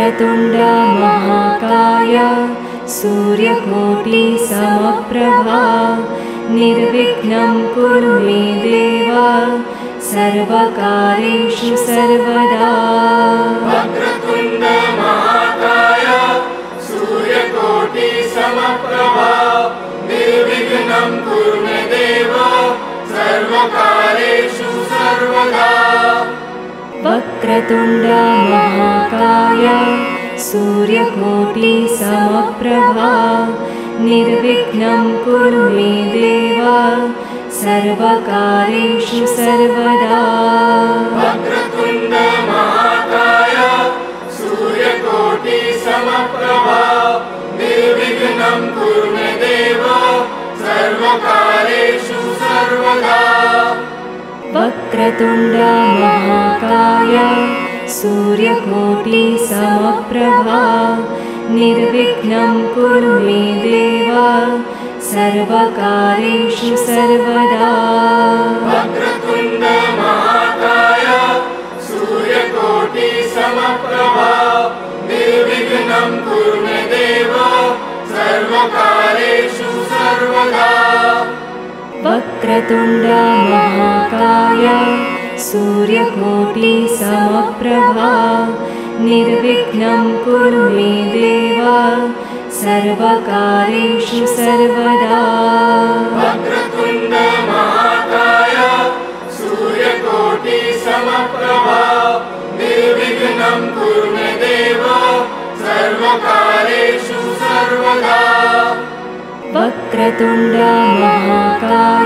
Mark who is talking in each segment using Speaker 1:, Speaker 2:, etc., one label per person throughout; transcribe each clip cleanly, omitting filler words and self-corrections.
Speaker 1: वक्रतुण्ड महाकाय सूर्यकोटि समप्रभा निर्विघ्नं कुरु मे देव सर्वकार्येषु सर्वदा।
Speaker 2: वक्रतुण्ड महाकाय सूर्यकोटि समप्रभा निर्विघ्नं कुरु मे देव सर्वकार्येषु सर्वदा।
Speaker 1: वक्रतुण्ड महाकाय सूर्यकोटि समप्रभा निर्विघ्नं कुरु मे देव सर्वकार्येषु सर्वदा।
Speaker 2: वक्रतुण्ड महाकाय सूर्यकोटि समप्रभा निर्विघ्नं कुरु मे देव सर्वकार्येषु सर्वदा।
Speaker 1: वक्रतुण्ड महाकाय सूर्यकोटि समप्रभा निर्विघ्नं कुरु मे देव सर्वकार्येषु सर्वदा।
Speaker 2: वक्रतुण्ड महाकाय सूर्यकोटि समप्रभा निर्विघ्नं कुरु मे देव सर्वकार्येषु सर्वदा।
Speaker 1: वक्रतुण्ड महाकाय सूर्यकोटि समप्रभा निर्विघ्नं कुरु मे देव सर्वकार्येषु सर्वदा।
Speaker 2: वक्रतुण्ड महाकाय सूर्यकोटि समप्रभा निर्विघ्नं कुरु मे देव सर्वकार्येषु सर्वदा।
Speaker 1: वक्रतुण्ड महाकाय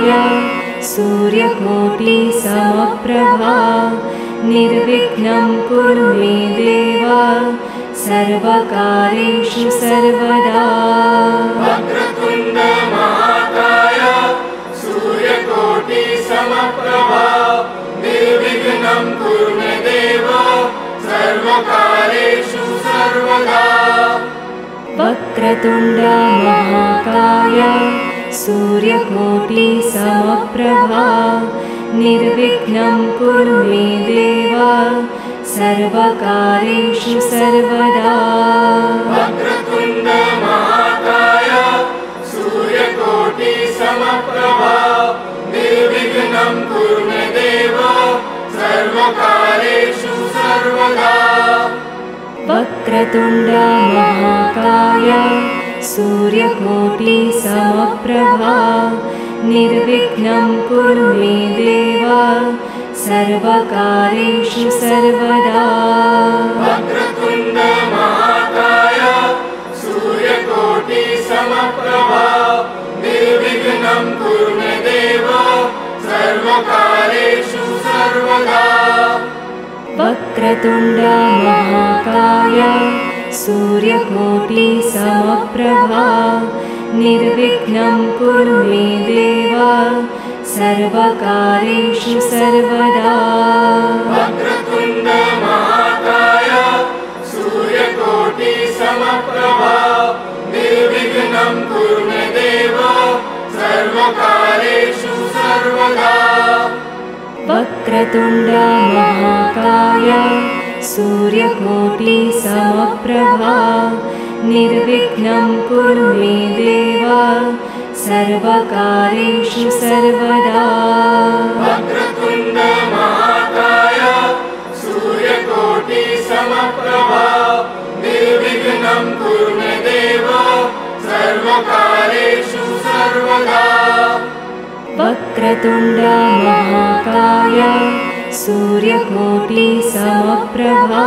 Speaker 1: सूर्यकोटि समप्रभा निर्विघ्नं कुरु मे देव सर्वकार्येषु सर्वदा।
Speaker 2: वक्रतुण्ड महाकाय सूर्यकोटि समप्रभा निर्विघ्नं कुरु मे देव सर्वकार्येषु सर्वदा।
Speaker 1: वक्रतुण्ड महाकाय सूर्यकोटि समप्रभा निर्विघ्नं कुरु मे देव सर्वकार्येषु सर्वदा।
Speaker 2: वक्रतुण्ड महाकाय सूर्यकोटि समप्रभा निर्विघ्नं कुरु मे देव सर्वकार्येषु सर्वदा।
Speaker 1: वक्रतुण्ड महाकाय सूर्यकोटि समप्रभा निर्विघ्नं कुरु मे देव सर्वकार्येषु सर्वदा।
Speaker 2: वक्रतुण्ड महाकाय सूर्यकोटि समप्रभा निर्विघ्नं कुरु मे देव सर्वकार्येषु सर्वदा।
Speaker 1: वक्रतुण्ड महाकाय सूर्यकोटि समप्रभा निर्विघ्नं कुरु मे देव सर्वकार्येषु सर्वदा।
Speaker 2: वक्रतुण्ड महाकाय सूर्यकोटि समप्रभा निर्विघ्नं कुरु मे देव सर्वकार्येषु सर्वदा।
Speaker 1: वक्रतुण्ड महाकाय सूर्यकोटि समप्रभा निर्विघ्नं कुरु मे देव सर्वकार्येषु सर्वदा।
Speaker 2: वक्रतुण्ड महाकाय सूर्यकोटि समप्रभा निर्विघ्नं कुरु मे देव सर्वकार्येषु सर्वदा।
Speaker 1: वक्रतुण्ड महाकाय सूर्यकोटि समप्रभा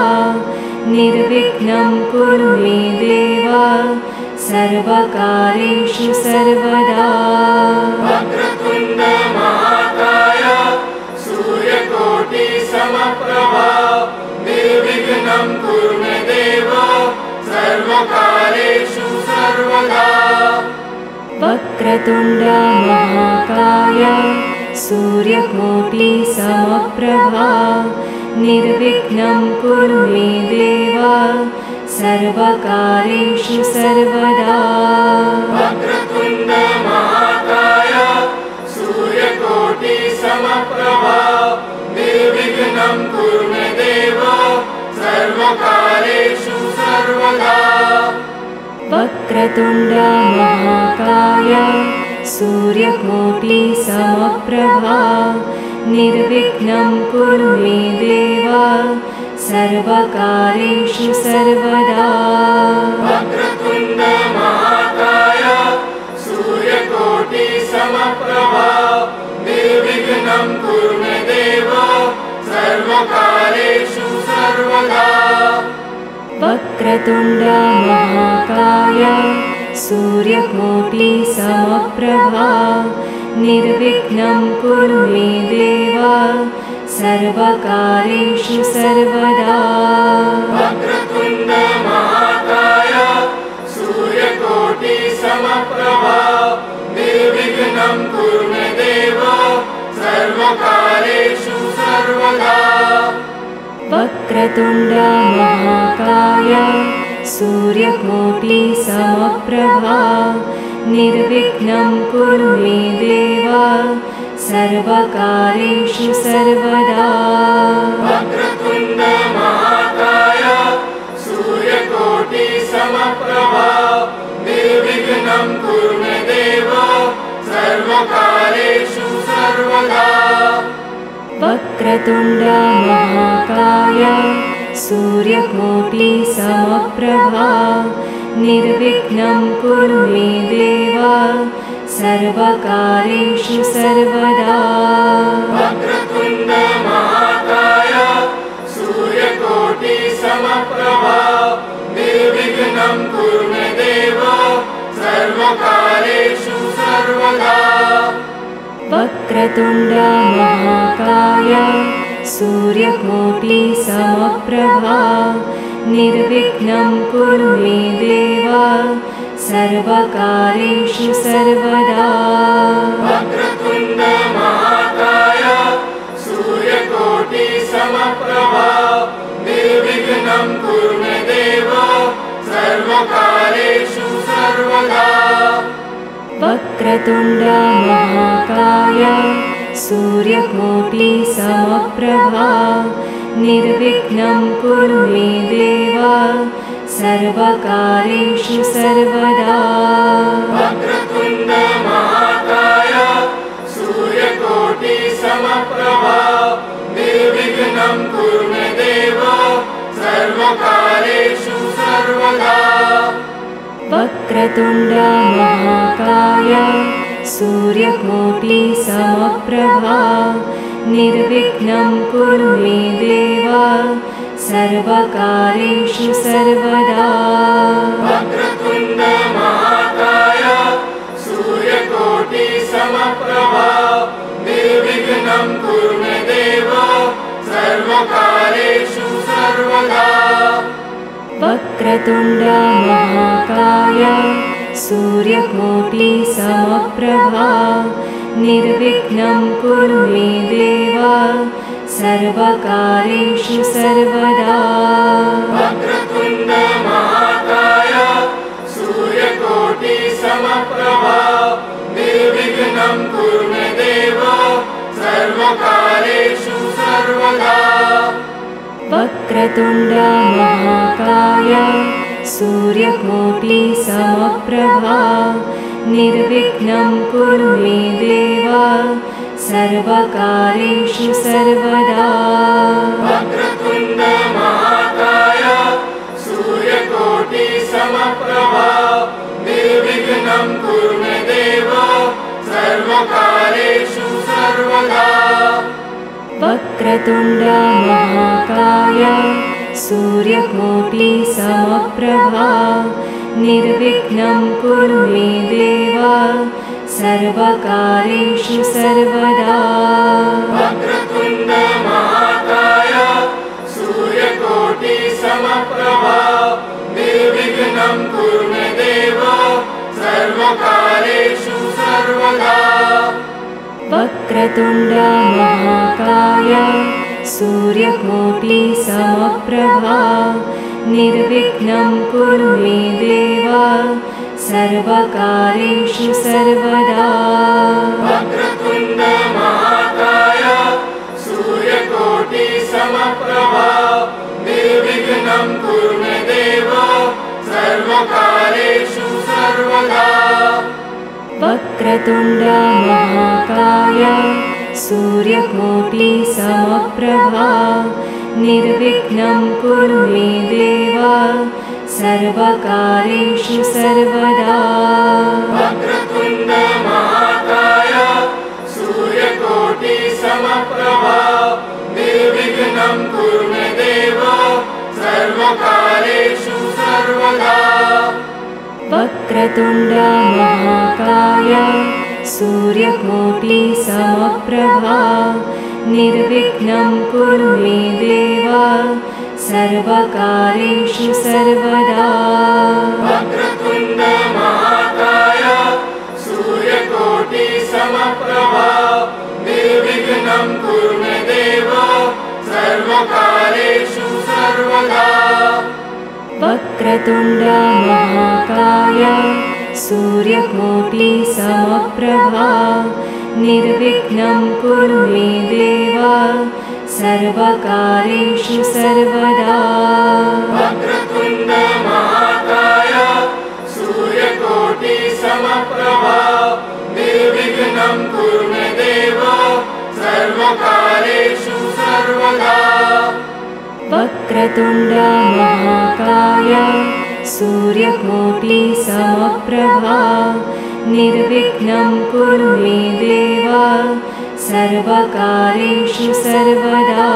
Speaker 1: निर्विघ्नं कुरु मे देव सर्वकार्येषु सर्वदा।
Speaker 2: वक्रतुण्ड महाकाय सूर्यकोटि समप्रभा निर्विघ्नं कुरु मे देव सर्वकार्येषु सर्वदा।
Speaker 1: वक्रतुण्ड महाकाय सूर्यकोटि समप्रभा निर्विघ्नं कुरु मे देव सर्वकार्येषु सर्वदा।
Speaker 2: वक्रतुण्ड महाकाय सूर्यकोटि समप्रभा निर्विघ्नं कुरु मे देव सर्वकार्येषु सर्वदा
Speaker 1: वक्रतुण्ड महाकाय सूर्यकोटि समप्रभा निर्विघ्नं कुरु मे देव सर्वकार्येषु सर्वदा
Speaker 2: वक्रतुण्ड महाकाय सूर्यकोटि समप्रभा निर्विघ्नं कुरु मे देव सर्वकार्येषु सर्वदा
Speaker 1: वक्रतुण्ड महाकाय सूर्यकोटि समप्रभा निर्विघ्नं कुरु मे देव सर्वकार्येषु सर्वदा
Speaker 2: वक्रतुण्ड महाकाय सूर्यकोटि समप्रभा निर्विघ्नं कुरु मे देव सर्वकार्येषु सर्वदा
Speaker 1: वक्रतुण्ड महाकाय सूर्यकोटि समप्रभा निर्विघ्नं कुरु मे देव सर्वकार्येषु सर्वदा
Speaker 2: वक्रतुण्ड महाकाय सूर्यकोटि समप्रभा निर्विघ्नं कुरु मे देव सर्वकार्येषु सर्वदा
Speaker 1: वक्रतुण्ड महाकाय सूर्यकोटि समप्रभा निर्विघ्नं कुरु मे देव सर्वकार्येषु सर्वदा
Speaker 2: वक्रतुण्ड महाकाय सूर्यकोटि समप्रभा निर्विघ्नं कुरु मे देव सर्वकार्येषु सर्वदा
Speaker 1: वक्रतुण्ड महाकाय सूर्यकोटि समप्रभा निर्विघ्नं कुरु मे देव सर्वकार्येषु सर्वदा
Speaker 2: वक्रतुण्ड महाकाय सूर्यकोटि समप्रभा निर्विघ्नं कुरु मे देव सर्वकार्येषु सर्वदा
Speaker 1: वक्रतुण्ड महाकाय सूर्यकोटि समप्रभा निर्विघ्नं कुरु मे देव सर्वकार्येषु सर्वदा
Speaker 2: वक्रतुण्ड महाकाय सूर्यकोटि समप्रभा निर्विघ्नं कुरु मे देव सर्वकार्येषु सर्वदा
Speaker 1: वक्रतुण्ड महाकाय सूर्यकोटि समप्रभा निर्विघ्नं कुरु मे देव सर्वकार्येषु सर्वदा
Speaker 2: वक्रतुण्ड महाकाय सूर्यकोटि समप्रभा निर्विघ्नं कुरु मे देव सर्वकार्येषु सर्वदा
Speaker 1: वक्रतुण्ड महाकाय सूर्यकोटि समप्रभा निर्विघ्नं कुरु मे देव सर्वकार्येषु सर्वदा
Speaker 2: वक्रतुण्ड महाकाय सूर्यकोटि समप्रभा निर्विघ्नं कुरु मे देव सर्वकार्येषु सर्वदा
Speaker 1: वक्रतुण्ड महाकाय सूर्यकोटि समप्रभा निर्विघ्नं कुरु मे देव सर्वकार्येषु सर्वदा
Speaker 2: वक्रतुण्ड महाकाय सूर्यकोटि समप्रभा निर्विघ्नं कुरु मे देव सर्वकार्येषु सर्वदा
Speaker 1: वक्रतुण्ड महाकाय सूर्यकोटि समप्रभा निर्विघ्नं कुरु मे देव सर्वकार्येषु सर्वदा
Speaker 2: वक्रतुण्ड महाकाय सूर्यकोटि समप्रभा निर्विघ्नं कुरु मे देव सर्वकार्येषु सर्वदा
Speaker 1: वक्रतुण्ड महाकाय सूर्यकोटि समप्रभा निर्विघ्नं कुरु मे देव सर्वकार्येषु सर्वदा
Speaker 2: वक्रतुण्ड महाकाय सूर्यकोटि समप्रभा निर्विघ्नं कुरु मे देव सर्वकार्येषु सर्वदा
Speaker 1: वक्रतुण्ड महाकाय सूर्यकोटि समप्रभा निर्विघ्नं कुरु मे देव सर्वकार्येषु सर्वदा
Speaker 2: वक्रतुण्ड महाकाय सूर्यकोटि समप्रभा निर्विघ्नं कुरु मे देव सर्वकार्येषु सर्वदा
Speaker 1: वक्रतुण्ड महाकाय सूर्यकोटि समप्रभा निर्विघ्नं कुरु मे देव सर्वकार्येषु सर्वदा
Speaker 2: वक्रतुण्ड महाकाय सूर्यकोटि समप्रभा निर्विघ्नं कुरु मे देव सर्वकार्येषु सर्वदा
Speaker 1: वक्रतुण्ड महाकाय सूर्यकोटि समप्रभा निर्विघ्नं कुरु मे देव सर्वकार्येषु सर्वदा
Speaker 2: वक्रतुण्ड महाकाय सूर्यकोटि समप्रभा निर्विघ्नं कुरु मे देव सर्वकार्येषु सर्वदा
Speaker 1: वक्रतुण्ड महाकाय सूर्यकोटि समप्रभा निर्विघ्नं कुरु मे देव सर्वकार्येषु सर्वदा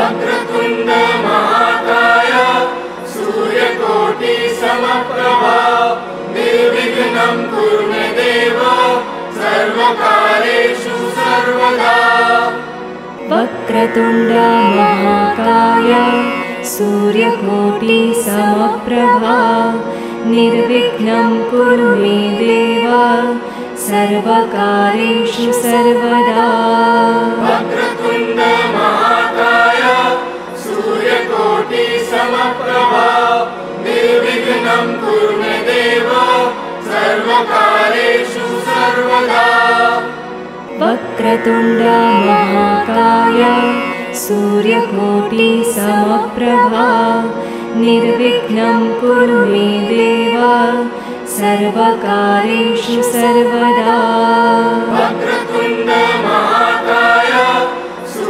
Speaker 2: वक्रतुण्ड महाकाय सूर्यकोटि समप्रभा निर्विघ्नं कुरु मे देव सर्वकार्येषु सर्वदा
Speaker 1: वक्रतुण्ड महाकाय सूर्यकोटि समप्रभा निर्विघ्नं कुरु मे देव सर्वकार्येषु सर्वदा
Speaker 2: वक्रतुण्ड महाकाय सूर्यकोटि समप्रभा निर्विघ्नं कुरु मे देव सर्वकार्येषु सर्वदा
Speaker 1: वक्रतुण्ड महाकाय सूर्यकोटि समप्रभा निर्विघ्नं कुरु मे देव सर्वकार्येषु सर्वदा
Speaker 2: वक्रतुण्ड महाकाय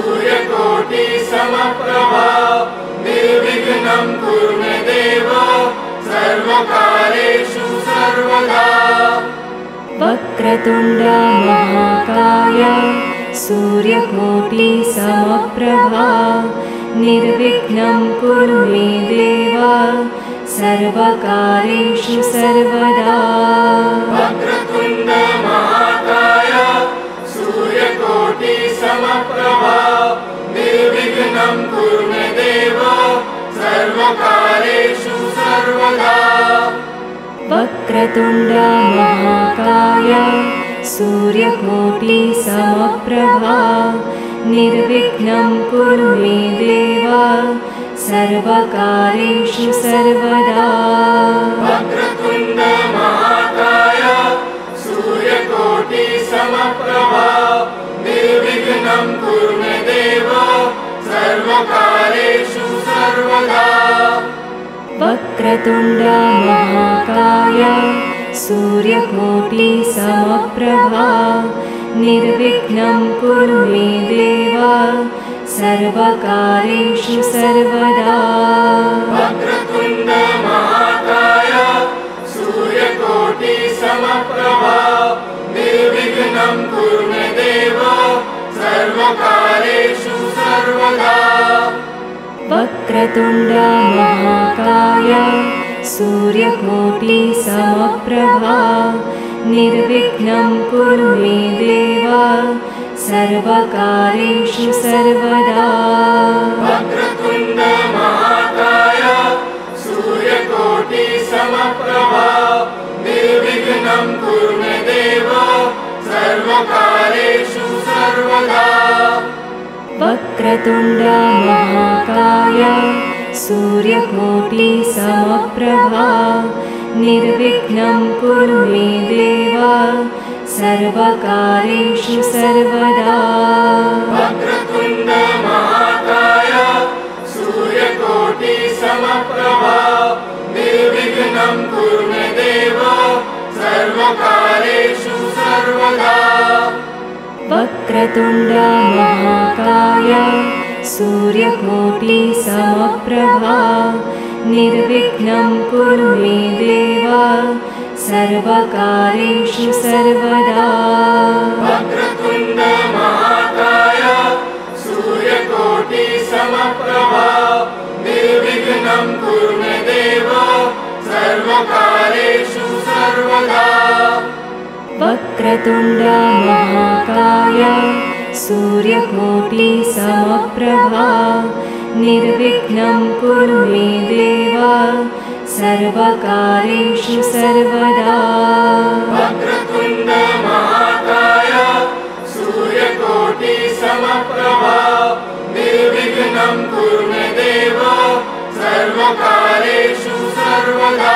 Speaker 2: सूर्यकोटि समप्रभा निर्विघ्नं कुरु मे देव सर्वकार्येषु सर्वदा
Speaker 1: वक्रतुण्ड महाकाय सूर्यकोटि समप्रभा निर्विघ्नं कुरु मे देव सर्वकार्येषु सर्वदा
Speaker 2: वक्रतुण्ड महाकाय सूर्यकोटि समप्रभा निर्विघ्नं कुरु मे देव सर्वकार्येषु सर्वदा
Speaker 1: वक्रतुण्ड महाकाय सूर्यकोटि समप्रभा निर्विघ्नं कुरु मे देव सर्वकार्येषु सर्वदा
Speaker 2: वक्रतुण्ड महाकाय सूर्यकोटि समप्रभा निर्विघ्नं कुरु मे देव सर्वकार्येषु सर्वदा
Speaker 1: वक्रतुण्ड महाकाय सूर्यकोटि समप्रभा निर्विघ्नं कुरु मे देव सर्वकार्येषु सर्वदा
Speaker 2: वक्रतुण्ड महाकाय सूर्यकोटि समप्रभा निर्विघ्नं कुरु मे देव सर्वकार्येषु सर्वदा
Speaker 1: वक्रतुण्ड महाकाय सूर्यकोटि समप्रभा निर्विघ्नं कुरु मे देव सर्वकार्येषु सर्वदा
Speaker 2: वक्रतुण्ड महाकाय सूर्यकोटि समप्रभा निर्विघ्नं कुरु मे देव सर्वकार्येषु सर्वदा
Speaker 1: वक्रतुण्ड महाकाय सूर्यकोटि समप्रभा निर्विघ्नं कुरु मे देव सर्वकार्येषु सर्वदा
Speaker 2: वक्रतुण्ड महाकाय सूर्यकोटि समप्रभा निर्विघ्नं निर्विघ्नं कुरु मे देव सर्वकार्येषु सर्वदा।
Speaker 1: वक्रतुण्ड महाकाय सूर्यकोटि समप्रभा निर्विघ्नं कुरु मे देव सर्वकार्येषु सर्वदा।
Speaker 2: वक्रतुण्ड महाकाय सूर्यकोटि समप्रभा निर्विघ्नं कुरु मे देव सर्वकार्येषु सर्वदा।
Speaker 1: वक्रतुण्ड महाकाय सूर्यकोटि समप्रभा निर्विघ्नं कुरु मे देव सर्वकार्येषु सर्वदा।
Speaker 2: वक्रतुण्ड महाकाय सूर्यकोटि समप्रभा निर्विघ्नं कुरु मे देव सर्वकार्येषु सर्वदा।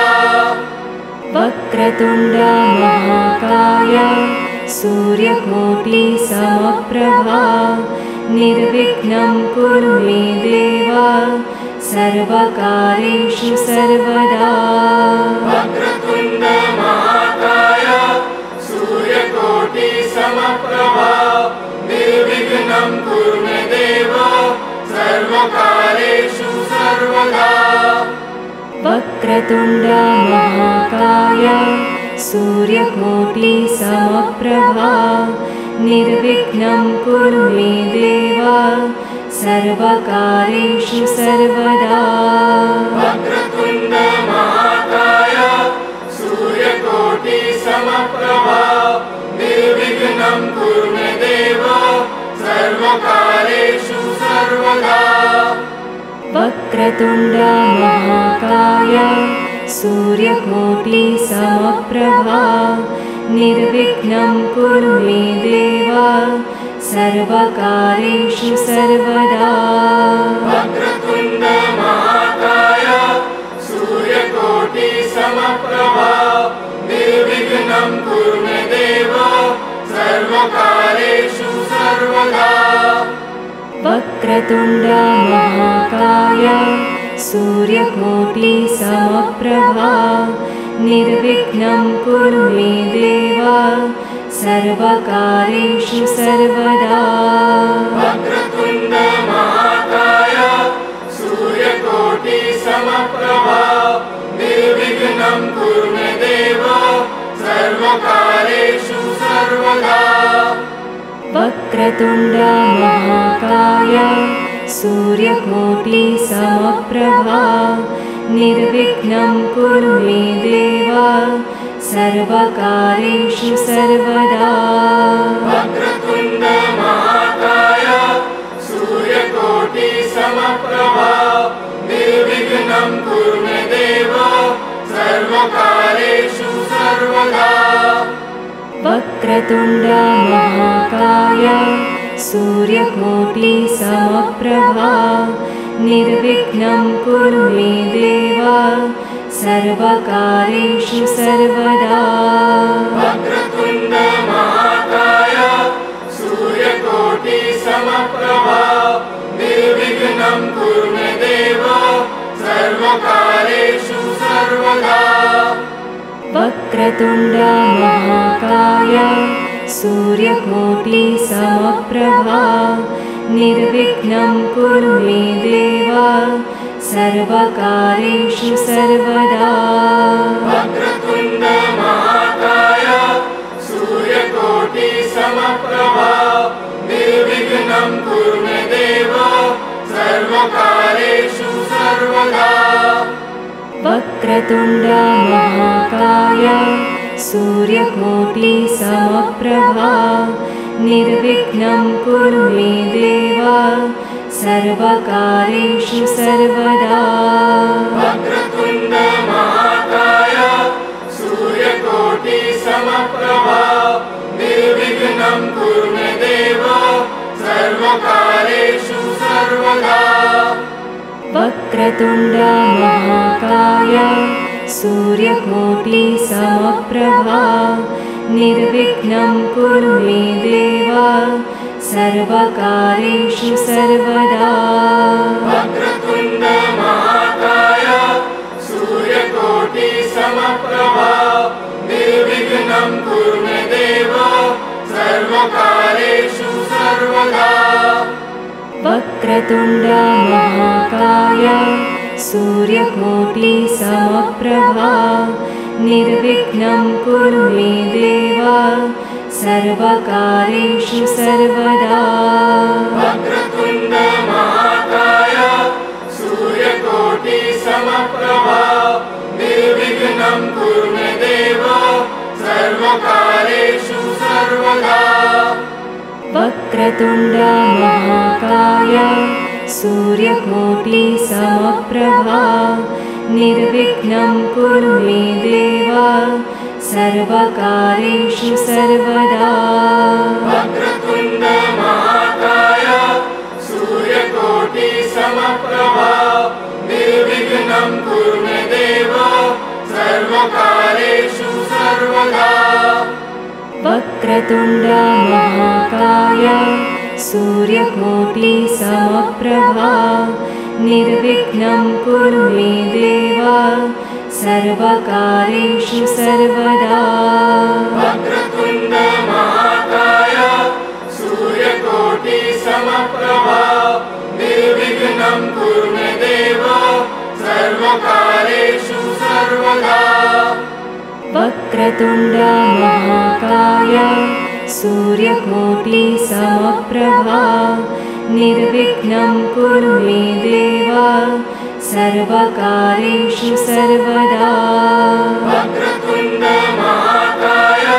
Speaker 1: वक्रतुण्ड महाकाय सूर्यकोटि समप्रभा निर्विघ्नं कुरु मे देव सर्वकार्येषु सर्वदा।
Speaker 2: वक्रतुण्ड महाकाय सूर्यकोटि समप्रभा निर्विघ्नं कुरु मे देव सर्वकार्येषु सर्वदा।
Speaker 1: वक्रतुण्ड महाकाय सूर्यकोटि समप्रभा निर्विघ्नं कुरु मे देव सर्वकार्येषु सर्वदा।
Speaker 2: वक्रतुण्ड महाकाय सूर्यकोटि समप्रभा निर्विघ्नं कुरु मे देव सर्वकार्येषु सर्वदा।
Speaker 1: वक्रतुण्ड महाकाय सूर्यकोटि समप्रभा निर्विघ्नं कुरु मे देव सर्वकार्येषु सर्वदा।
Speaker 2: वक्रतुण्ड महाकाय सूर्यकोटि समप्रभा निर्विघ्नं कुरु मे देव सर्वकार्येषु सर्वदा।
Speaker 1: वक्रतुण्ड महाकाय सूर्यकोटि समप्रभा निर्विघ्नं कुरु मे देव सर्वकार्येषु सर्वदा।
Speaker 2: वक्रतुण्ड महाकाय सूर्यकोटि समप्रभा निर्विघ्नं कुरु मे देव सर्वकार्येषु सर्वदा।
Speaker 1: वक्रतुण्ड महाकाय सूर्यकोटि समप्रभा निर्विघ्नं कुरु मे देव सर्वकार्येषु सर्वदा।
Speaker 2: वक्रतुण्ड महाकाय सूर्यकोटि समप्रभा निर्विघ्नं कुरु मे देव सर्वकार्येषु सर्वदा।
Speaker 1: वक्रतुण्ड महाकाय सूर्यकोटि समप्रभा निर्विघ्नं कुरु मे देव सर्वकार्येषु सर्वदा।
Speaker 2: वक्रतुण्ड महाकाय सूर्यकोटि समप्रभा निर्विघ्नं कुरु मे देव सर्वकार्येषु सर्वदा।
Speaker 1: वक्रतुण्ड महाकाय सूर्यकोटि समप्रभा निर्विघ्नं कुरु मे देव सर्वकार्येषु सर्वदा।
Speaker 2: वक्रतुण्ड महाकाय सूर्यकोटि समप्रभा निर्विघ्नं कुरु मे देव सर्वकार्येषु सर्वदा।
Speaker 1: वक्रतुण्ड महाकाय सूर्यकोटि समप्रभा निर्विघ्नं कुरु मे देव सर्वकार्येषु सर्वदा।
Speaker 2: वक्रतुण्ड महाकाय सूर्यकोटि समप्रभा निर्विघ्नं कुरु मे देव सर्वकार्येषु सर्वदा।
Speaker 1: वक्रतुण्ड महाकाय सूर्यकोटि समप्रभा निर्विघ्नं कुरु मे देव सर्वकार्येषु सर्वदा।
Speaker 2: वक्रतुण्ड महाकाय सूर्यकोटि समप्रभा निर्विघ्नं कुरु मे देव सर्वकार्येषु सर्वदा
Speaker 1: वक्रतुण्ड महाकाय सूर्यकोटि समप्रभा निर्विघ्नं कुरु मे देव सर्वकार्येषु सर्वदा
Speaker 2: वक्रतुण्ड महाकाय सूर्यकोटि समप्रभा निर्विघ्नं कुरु मे देव सर्वकार्येषु सर्वदा
Speaker 1: वक्रतुण्ड महाकाय सूर्यकोटि समप्रभा निर्विघ्नं कुरु मे देव सर्वकार्येषु सर्वदा
Speaker 2: वक्रतुण्ड महाकाय सूर्यकोटि समप्रभा निर्विघ्नं कुरु मे देव सर्वकार्येषु सर्वदा
Speaker 1: वक्रतुण्ड महाकाय सूर्यकोटि समप्रभा निर्विघ्नं कुरु मे देव सर्वकार्येषु सर्वदा
Speaker 2: वक्रतुण्ड महाकाय सूर्यकोटि समप्रभा निर्विघ्नं कुरु मे देव सर्वकार्येषु सर्वदा
Speaker 1: वक्रतुण्ड महाकाय सूर्यकोटि समप्रभा निर्विघ्नं कुरु मे देव सर्वकार्येषु सर्वदा
Speaker 2: वक्रतुण्ड महाकाय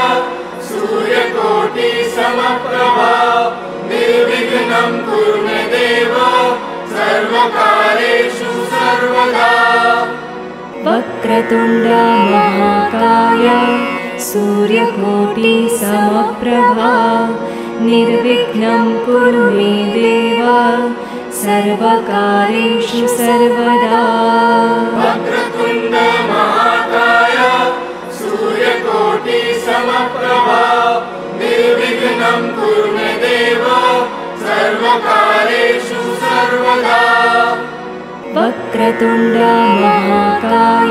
Speaker 2: सूर्यकोटि समप्रभा निर्विघ्नं कुरु मे देव सर्वकार्येषु सर्वदा
Speaker 1: वक्रतुण्ड महाकाय सूर्यकोटि समप्रभा निर्विघ्नं कुरु मे देव सर्वकार्येषु सर्वदा
Speaker 2: वक्रतुण्ड महाकाय सूर्यकोटि समप्रभा निर्विघ्नं कुरु मे देव सर्वकार्येषु सर्वदा
Speaker 1: वक्रतुण्ड महाकाय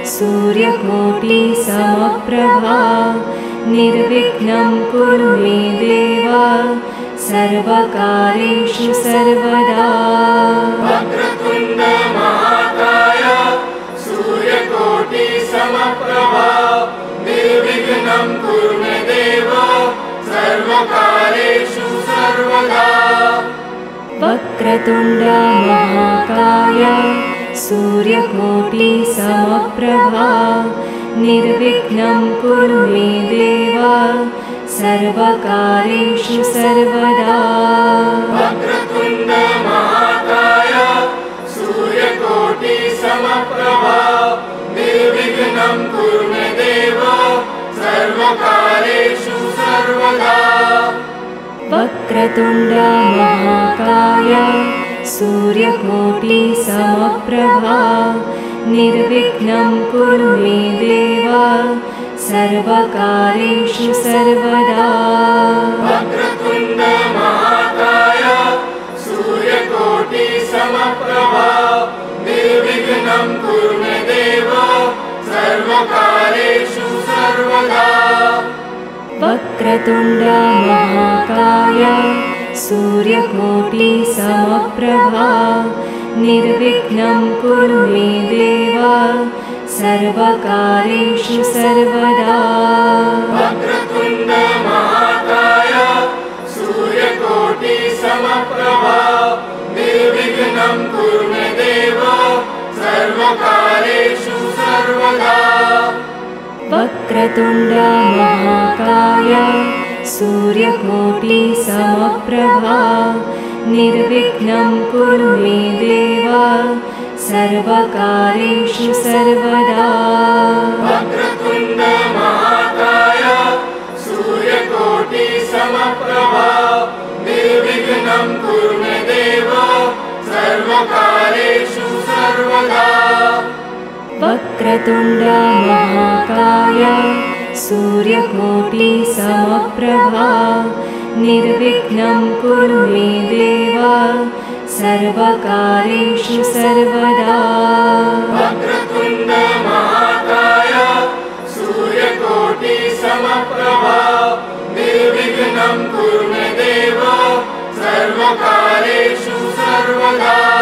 Speaker 1: सूर्यकोटि समप्रभा निर्विघ्नं कुरु मे देव सर्वकार्येषु सर्वदा
Speaker 2: वक्रतुण्ड महाकाय सूर्यकोटि समप्रभा निर्विघ्नं कुरु मे देव सर्वकार्येषु सर्वदा
Speaker 1: वक्रतुण्ड महाकाय सूर्यकोटि समप्रभा निर्विघ्नं कुरु मे देव सर्वकार्येषु सर्वदा
Speaker 2: वक्रतुण्ड महाकाय सूर्यकोटि समप्रभा निर्विघ्नं कुरु मे देव सर्वकार्येषु सर्वदा
Speaker 1: वक्रतुण्ड महाकाय सूर्यकोटि समप्रभा निर्विघ्नं कुरु मे देव सर्वकार्येषु सर्वदा
Speaker 2: वक्रतुण्ड महाकाय सूर्यकोटि समप्रभा निर्विघ्नं कुरु मे देव सर्वकार्येषु सर्वदा
Speaker 1: वक्रतुण्ड महाकाय सूर्यकोटि समप्रभा निर्विघ्नं कुरु मे देव सर्वकार्येषु सर्वदा
Speaker 2: वक्रतुण्ड महाकाय सूर्यकोटि समप्रभा निर्विघ्नं कुरु मे देव सर्वकार्येषु सर्वदा
Speaker 1: वक्रतुण्ड महाकाय सूर्यकोटि समप्रभा निर्विघ्नं कुरु मे देव सर्वकार्येषु सर्वदा
Speaker 2: वक्रतुण्ड महाकाय सूर्यकोटि समप्रभा निर्विघ्नं कुरु मे देव सर्वकार्येषु सर्वदा
Speaker 1: वक्रतुण्ड महाकाय सूर्यकोटि समप्रभा निर्विघ्नं कुरु मे देव सर्वकार्येषु सर्वदा
Speaker 2: वक्रतुण्ड महाकाय निर्विघ्नं कुरु मे देव सर्वकार्येषु सर्वदा।